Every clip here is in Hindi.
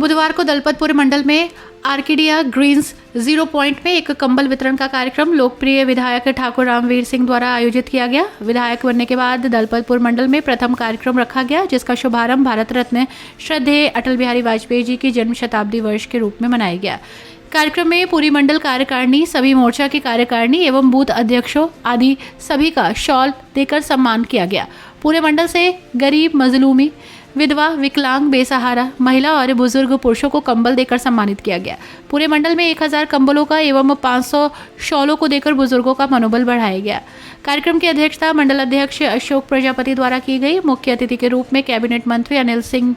बुधवार को दलपतपुर मंडल में आर्किडिया ग्रीन्स 0 पॉइंट में एक कंबल वितरण का कार्यक्रम लोकप्रिय विधायक ठाकुर रामवीर सिंह द्वारा आयोजित किया गया। विधायक बनने के बाद दलपतपुर मंडल में प्रथम कार्यक्रम रखा गया, जिसका शुभारंभ भारत रत्न श्रद्धेय अटल बिहारी वाजपेयी जी की जन्म शताब्दी वर्ष के रूप में मनाया गया। कार्यक्रम में पूरी मंडल कार्यकारिणी, सभी मोर्चा की कार्यकारिणी एवं बूथ अध्यक्षों आदि सभी का शॉल देकर सम्मान किया गया। पूरे मंडल से गरीब, मजलूमी, विधवा, विकलांग, बेसहारा महिला और बुजुर्ग पुरुषों को कंबल देकर सम्मानित किया गया। पूरे मंडल में 1000 कंबलों का एवं 500 शॉलों को देकर बुजुर्गों का मनोबल बढ़ाया गया। कार्यक्रम की अध्यक्षता मंडल अध्यक्ष अशोक प्रजापति द्वारा की गई। मुख्य अतिथि के रूप में कैबिनेट मंत्री अनिल सिंह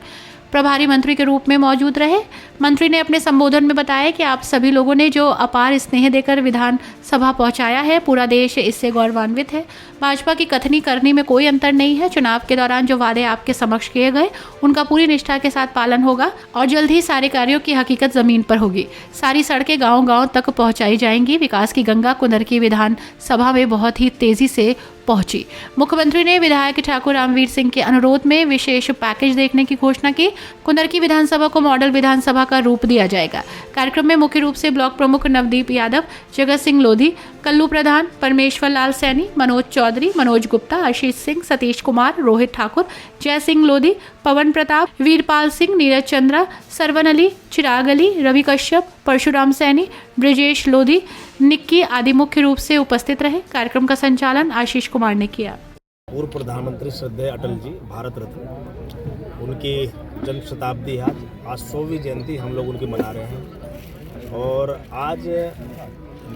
प्रभारी मंत्री के रूप में मौजूद रहे। मंत्री ने अपने संबोधन में बताया कि आप सभी लोगों ने जो अपार स्नेह देकर विधान सभा पहुंचाया है, पूरा देश इससे गौरवान्वित है। भाजपा की कथनी करनी में कोई अंतर नहीं है। चुनाव के दौरान जो वादे आपके समक्ष किए गए, उनका पूरी निष्ठा के साथ पालन होगा और जल्द ही सारे कार्यों की हकीकत जमीन पर होगी। सारी सड़कें गाँव-गाँव तक पहुँचाई जाएंगी। विकास की गंगा कुंदरकी विधान सभा में बहुत ही तेजी से पहुंची। मुख्यमंत्री ने विधायक ठाकुर रामवीर सिंह के अनुरोध में विशेष पैकेज देखने की घोषणा की। कुंदरकी विधानसभा को मॉडल विधानसभा का रूप दिया जाएगा। कार्यक्रम में मुख्य रूप से ब्लॉक प्रमुख नवदीप यादव, जगत सिंह लोधी, कल्लू प्रधान, परमेश्वर लाल सैनी, मनोज चौधरी, मनोज गुप्ता, आशीष सिंह, सतीश कुमार, रोहित ठाकुर, जय सिंह लोधी, पवन प्रताप, वीरपाल सिंह, नीरज चंद्रा, सरवन अली, चिराग अली, रवि कश्यप, परशुराम सैनी, ब्रिजेश लोधी, निक्की आदि मुख्य रूप से उपस्थित रहे। कार्यक्रम का संचालन आशीष कुमार ने किया। पूर्व प्रधानमंत्री श्रद्धेय अटल जी, भारत रत्न, उनकी जन्म शताब्दी है। आज 100वीं जयंती हम लोग उनकी मना रहे हैं और आज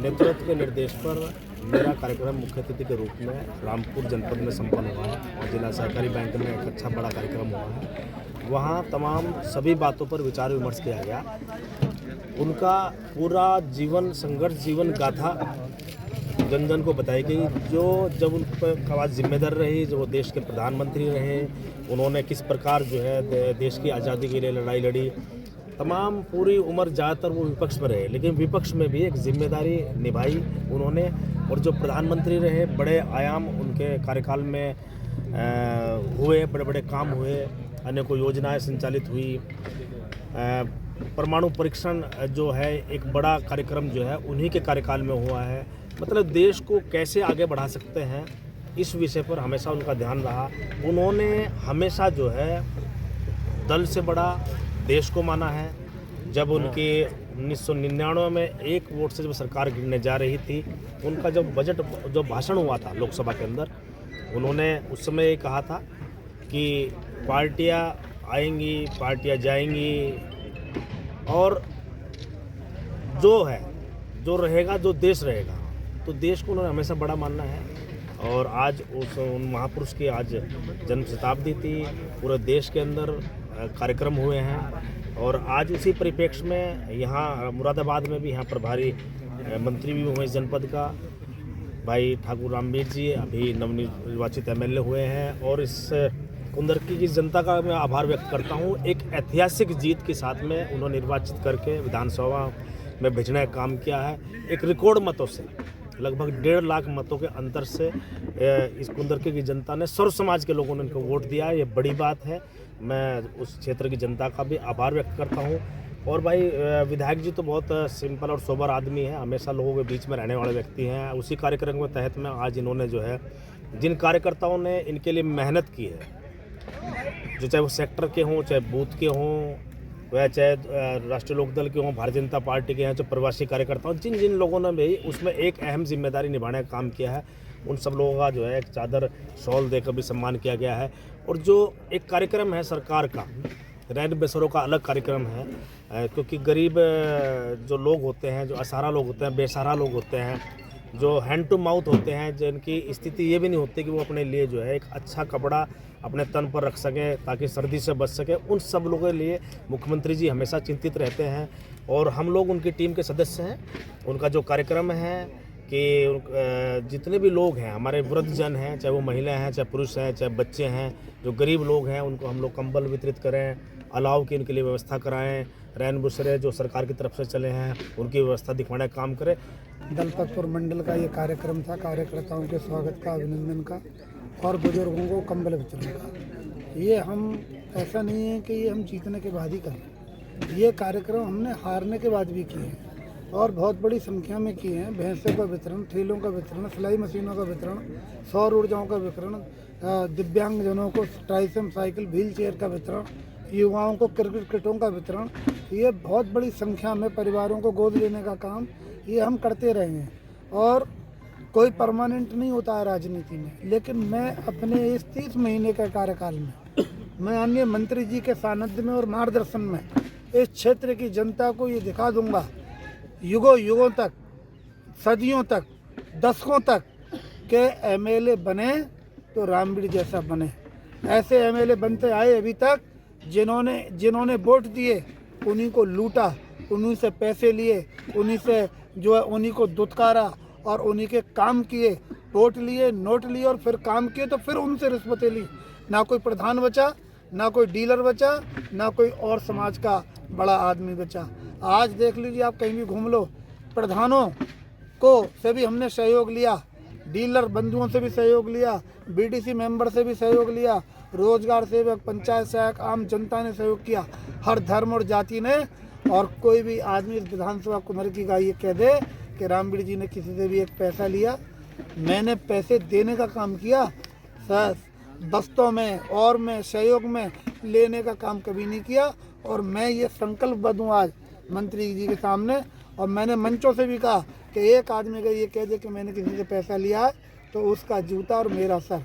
नेतृत्व के निर्देश पर मेरा कार्यक्रम मुख्य अतिथि के रूप में रामपुर जनपद में संपन्न हुआ है और जिला सहकारी बैंक में एक अच्छा बड़ा कार्यक्रम हुआ है। वहाँ तमाम सभी बातों पर विचार विमर्श किया गया। उनका पूरा जीवन संघर्ष, जीवन गाथा जन जन को बताई गई। जो जब उन पर आवाज़ जिम्मेदार रही, जब वो देश के प्रधानमंत्री रहे, उन्होंने किस प्रकार जो है देश की आज़ादी के लिए लड़ाई लड़ी। तमाम पूरी उम्र ज़्यादातर वो विपक्ष में रहे, लेकिन विपक्ष में भी एक जिम्मेदारी निभाई उन्होंने। और जो प्रधानमंत्री रहे, बड़े आयाम उनके कार्यकाल में हुए, बड़े बड़े काम हुए, अनेकों योजनाएं संचालित हुई। परमाणु परीक्षण जो है एक बड़ा कार्यक्रम जो है उन्हीं के कार्यकाल में हुआ है। मतलब देश को कैसे आगे बढ़ा सकते हैं, इस विषय पर हमेशा उनका ध्यान रहा। उन्होंने हमेशा जो है दल से बड़ा देश को माना है। जब उनके 1999 में एक वोट से जब सरकार गिरने जा रही थी, उनका जब बजट जो भाषण हुआ था लोकसभा के अंदर, उन्होंने उस समय ये कहा था कि पार्टियां आएंगी, पार्टियां जाएंगी और जो है, जो रहेगा, जो देश रहेगा। तो देश को उन्होंने हमेशा बड़ा मानना है। और आज उन महापुरुष की आज जन्म शताब्दी थी। पूरे देश के अंदर कार्यक्रम हुए हैं और आज उसी परिप्रेक्ष्य में यहाँ मुरादाबाद में भी यहाँ प्रभारी मंत्री भी हुए इस जनपद का, भाई ठाकुर रामवीर जी अभी नवनिर्वाचित एमएलए हुए हैं। और इस कुंदरकी की जनता का मैं आभार व्यक्त करता हूँ। एक ऐतिहासिक जीत के साथ में उन्होंने निर्वाचित करके विधानसभा में भेजने का काम किया है। एक रिकॉर्ड मतों से, लगभग 1.5 लाख मतों के अंतर से इस कुंदरकी की जनता ने, सर्व समाज के लोगों ने उनको वोट दिया। ये बड़ी बात है। मैं उस क्षेत्र की जनता का भी आभार व्यक्त करता हूँ। और भाई विधायक जी तो बहुत सिंपल और सोबर आदमी है, हमेशा लोगों के बीच में रहने वाले व्यक्ति हैं। उसी कार्यक्रम के तहत में आज इन्होंने जो है, जिन कार्यकर्ताओं ने इनके लिए मेहनत की है, जो चाहे वो सेक्टर के हों, चाहे बूथ के हों, वह चाहे राष्ट्रीय लोकदल के हों, भारतीय जनता पार्टी के हैं, जो प्रवासी कार्यकर्ता हों, जिन जिन लोगों ने भी उसमें एक अहम जिम्मेदारी निभाने का काम किया है, उन सब लोगों का जो है एक चादर शॉल देकर भी सम्मान किया गया है। और जो एक कार्यक्रम है सरकार का, रैन बेसरों का अलग कार्यक्रम है, क्योंकि गरीब जो लोग होते हैं, जो असहारा लोग होते हैं, बेसहारा लोग होते हैं, जो हैंड टू माउथ होते हैं, जिनकी स्थिति ये भी नहीं होती कि वो अपने लिए जो है एक अच्छा कपड़ा अपने तन पर रख सकें ताकि सर्दी से बच सके, उन सब लोगों के लिए मुख्यमंत्री जी हमेशा चिंतित रहते हैं। और हम लोग उनकी टीम के सदस्य हैं। उनका जो कार्यक्रम है कि जितने भी लोग हैं, हमारे वृद्धजन हैं, चाहे वो महिलाएं हैं, चाहे पुरुष हैं, चाहे बच्चे हैं, जो गरीब लोग हैं, उनको हम लोग कंबल वितरित करें, अलाव की उनके लिए व्यवस्था कराएं, रैन बसेरे जो सरकार की तरफ से चले हैं उनकी व्यवस्था दिखवाने का काम करें। दलपतपुर मंडल का ये कार्यक्रम था, कार्यकर्ताओं के स्वागत का, अभिनंदन का और बुजुर्गों को कंबल वितरण का। ये हम ऐसा नहीं है कि ये हम जीतने के बाद ही करें, ये कार्यक्रम हमने हारने के बाद भी किए हैं और बहुत बड़ी संख्या में किए हैं। भैंसों का वितरण, ठेलों का वितरण, सिलाई मशीनों का वितरण, सौर ऊर्जाओं का वितरण, दिव्यांगजनों को ट्राइसिम साइकिल, व्हील चेयर का वितरण, युवाओं को क्रिकेट किटों का वितरण, ये बहुत बड़ी संख्या में परिवारों को गोद लेने का काम ये हम करते रहे हैं। और कोई परमानेंट नहीं होता है राजनीति में, लेकिन मैं अपने इस 30 महीने के कार्यकाल में मैं अन्य मंत्री जी के सानिध्य में और मार्गदर्शन में इस क्षेत्र की जनता को ये दिखा दूंगा, युगों युगों तक, सदियों तक, दशकों तक के एमएलए बने तो रामवीर जैसा बने। ऐसे एमएलए बनते आए अभी तक जिन्होंने वोट दिए उन्हीं को लूटा, उन्हीं से पैसे लिए, उन्हीं से जो है उन्हीं को दुत्कारा और उन्हीं के काम किए, वोट लिए, नोट लिए और फिर काम किए तो फिर उनसे रिश्वतें ली। ना कोई प्रधान बचा, ना कोई डीलर बचा, ना कोई और समाज का बड़ा आदमी बचा। आज देख लीजिए, आप कहीं भी घूम लो, प्रधानों को से भी हमने सहयोग लिया, डीलर बंधुओं से भी सहयोग लिया, बीडीसी मेंबर से भी सहयोग लिया, रोजगार सेवक, पंचायत सहायक, आम जनता ने सहयोग किया, हर धर्म और जाति ने। और कोई भी आदमी इस विधानसभा कुमार की गाय ये कह दे कि रामवीर जी ने किसी से भी एक पैसा लिया, मैंने पैसे देने का काम किया सर, बस्तों में और में सहयोग में लेने का काम कभी नहीं किया। और मैं ये संकल्पबद्ध हूँ आज मंत्री जी के सामने, और मैंने मंचों से भी कहा कि एक आदमी अगर ये कह दे कि मैंने किसी से पैसा लिया है तो उसका जूता और मेरा सर।